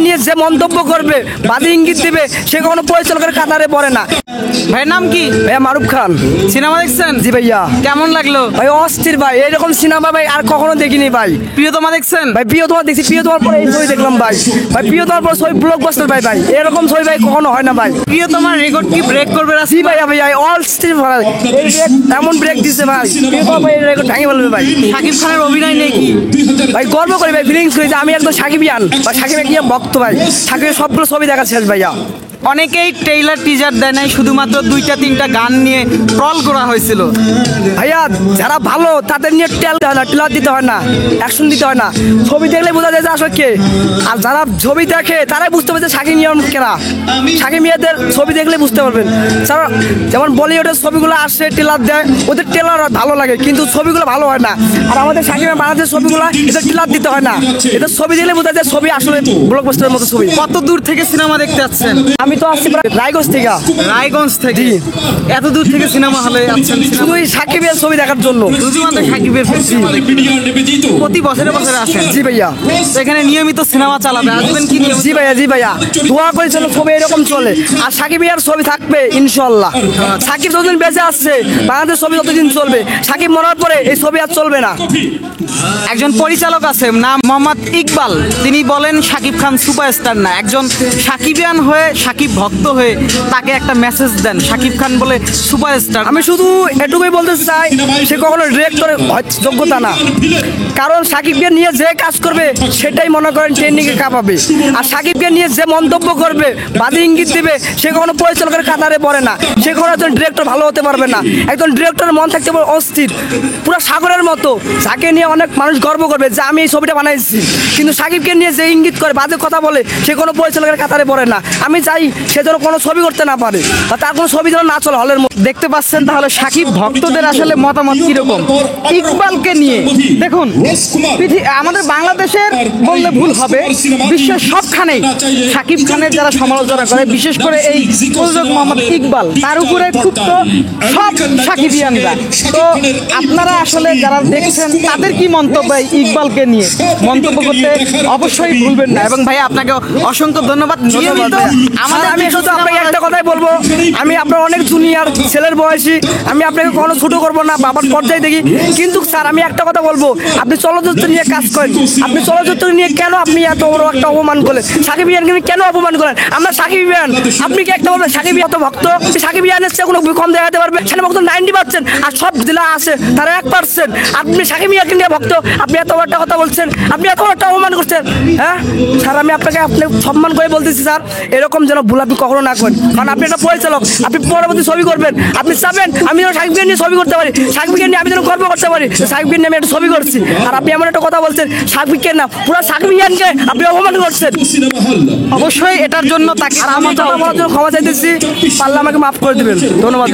নিয়ে যে মন্তব্য করবে, বাজে ইঙ্গিত দিবে, সে কখনো পরিচালকের কাতারে পড়ে না। ভাইয়ের নাম কি? ভাইয়া মারুফ খান। সিনেমা দেখছেন? জি ভাইয়া। কেমন লাগলো? ভাই অস্থির ভাই, এরকম সিনেমা ভাই আর কখনো দেখিনি ভাই। প্রিয়তমা দেখছেন? ভাই প্রিয়তমা দেখছি, প্রিয়তমার পরে এই ছবি দেখলাম ভাই। ভাই প্রিয়তমার পর ছবি ব্লকবাস্টার ভাই। ভাই এরকম ছবি ভাই কখনো হয় না ভাই। প্রিয়তমার রেকর্ড কি ব্রেক করবে? জি ভাইয়া ভাইয়া অস্থির ভাই, এই এমন ব্রেক দিছে ভাই, প্রিয়তমা ভাই এর রেকর্ড ভেঙে ফেলবে ভাই। শাকিব খানের অভিনয় নিয়ে কি ভাই গর্ব করি ভাই, ফিলিংস করি যে আমি একদম সাকিবিয়ান বা সাকিবের কি ভক্ত ভাই। সাকিবের সবগুলো ছবি দেখা শেষ ভাইয়া। অনেকেই ট্রেইলার টিজার দেয় নাই, শুধুমাত্র 2-3টা গান নিয়ে ট্রল করা হয়েছিল। ভাইয়া যারা ভালো তাদের নিয়ে টেলার দিতে হয় না, অ্যাকশন দিতে হয় না, ছবি দেখলে বোঝা যায় যে আসলে কে। আর যারা ছবি দেখে তারাই বুঝতে পারবে যে সাকিব নিয়ম কেনা। সাকিব মিয়াদের ছবি দেখলে বুঝতে পারবেন। যারা যেমন বলিউডের ছবিগুলো আসে টেলার দেয়, ওদের টেলার ভালো লাগে কিন্তু ছবিগুলো ভালো হয় না। আর আমাদের সাকিবের বাংলাদেশের ছবিগুলো এদের টেলার দিতে হয় না, এদের ছবি দেখলে বোঝা যায় ছবি আসলে ব্লকবাস্টারের মতো ছবি। কত দূর থেকে সিনেমা দেখতে যাচ্ছেন? আমি তো আসছি প্রায় রায়গঞ্জ থেকে। রায়গঞ্জ থেকে? এত দূর থেকে সিনেমা হলে যাচ্ছেন শুধু এই সাকিবের ছবি দেখার জন্য। শুধুমাত্র সাকিবের প্রতি বছরে বছরে আসেন? জি ভাইয়া। তো এখানে নিয়মিত সিনেমা চালাবে, আসবেন কি নিয়মিত? জি ভাইয়া, জি ভাইয়া, দোয়া করেছিল ছবি এরকম চলে। আর সাকিব ইয়ার ছবি থাকবে ইনশাল্লাহ। সাকিব যতদিন বেঁচে আসছে বাংলাদেশ ছবি ততদিন চলবে। সাকিব মরার পরে এই ছবি আর চলবে না। একজন পরিচালক আছে নাম মোহাম্মদ ইকবাল, তিনি বলেন শাকিব খান সুপারস্টার না। একজন সাকিবিয়ান হয়ে, সাকিব ভক্ত হয়ে তাকে একটা মেসেজ দেন, শাকিব খান বলে সুপারস্টার। আমি শুধু এটুকুই বলতে চাই, সে কখনো ডিরেক্টরের যোগ্যতা না। কারণ সাকিবকে নিয়ে যে কাজ করবে সেটাই মনে করেন ট্রেন্ডিংয়ে কাঁপাবে। আর সাকিবকে নিয়ে যে মন্তব্য করবে, বাজে ইঙ্গিত দিবে, সে কখনো পরিচালকের কাতারে পড়ে না। সে কখনো একজন ডিরেক্টর ভালো হতে পারবে না। একজন ডিরেক্টরের মন থাকতে পারে অস্থির, পুরো সাগরের মতো, যাকে নিয়ে অনেক মানুষ গর্ব করবে যে আমি এই ছবিটা বানাইছি। কিন্তু সাকিবকে নিয়ে যে ইঙ্গিত করে, বাজে কথা বলে, সে কোনো পরিচালকের কাতারে পড়ে না। আমি চাই সে যেন কোনো ছবি করতে না পারে বা তার কোনো ছবি যেন না চলে হলের মধ্যে। দেখতে পাচ্ছেন তাহলে সাকিব ভক্তদের আসলে মতামত কিরকম ইকবালকে নিয়ে। দেখুন, আমাদের বাংলাদেশের বললে ভুল হবে, বিশ্বের সবখানেই সাকিব খানের যারা সমালোচনা করে, বিশেষ করে এই প্রযোজক মোহাম্মদ ইকবাল, তার উপরে ক্ষুব্ধ সব সাকিবিয়ানরা। তো আপনারা আসলে যারা দেখছেন তাদের কি মন্তব্য এই ইকবালকে নিয়ে, মন্তব্য করতে অবশ্যই ভুলবেন না। এবং ভাই আপনাকে অসংখ্য ধন্যবাদ। আমি শুধু আপনাকে একটা কথাই বলবো, আমি আপনার অনেক জুনিয়র ছেলের বয়সী, আমি আপনাকে কোনো ছোট করবো না, বাবার পর্যায়ে দেখি। কিন্তু স্যার আমি একটা কথা বলবো, আপনি চলচ্চিত্র নিয়ে কাজ করেন, আপনি চলচ্চিত্র নিয়ে কেন আপনি এত বড় একটা অপমান করলেন? সাকিব ইয়ানকে কেন অপমান করেন? আমরা সাকিব ইয়ান, আপনি কি একটা বলবেন সাকিব এত ভক্ত? সাকিব ইয়ানের চেয়ে কোনো কম দেখাতে পারবে? সেখানে ভক্ত 90%, আর সব জেলা আছে তারা 1%। আপনি সাকিব ইয়ানকে নিয়ে ভক্ত, আপনি এত বড় একটা কথা বলছেন, আপনি এত বড় একটা অপমান করছেন। হ্যাঁ স্যার, আমি আপনাকে সম্মান করে বলতেছি স্যার, এরকম যেন ভুল আপনি কখনো না করেন। কারণ আপনি একটা পরিচালক, আপনি পরবর্তী ছবি করবেন, আপনি চাবেন আমি যেন সাকিবকে নিয়ে ছবি করতে পারি, সাকিবকে নিয়ে আমি যেন গর্ব করতে পারি, সাকিবকে নিয়ে আমি একটা ছবি করছি। আর আপনি এমন একটা কথা বলছেন, সাকিবকে না, পুরো সাকিব ইয়ানকে আপনি অপমান করছেন। অবশ্যই এটার জন্য তাকে আমার জন্য ক্ষমা চাইতেছি, পারলে আমাকে মাফ করে দেবেন। ধন্যবাদ।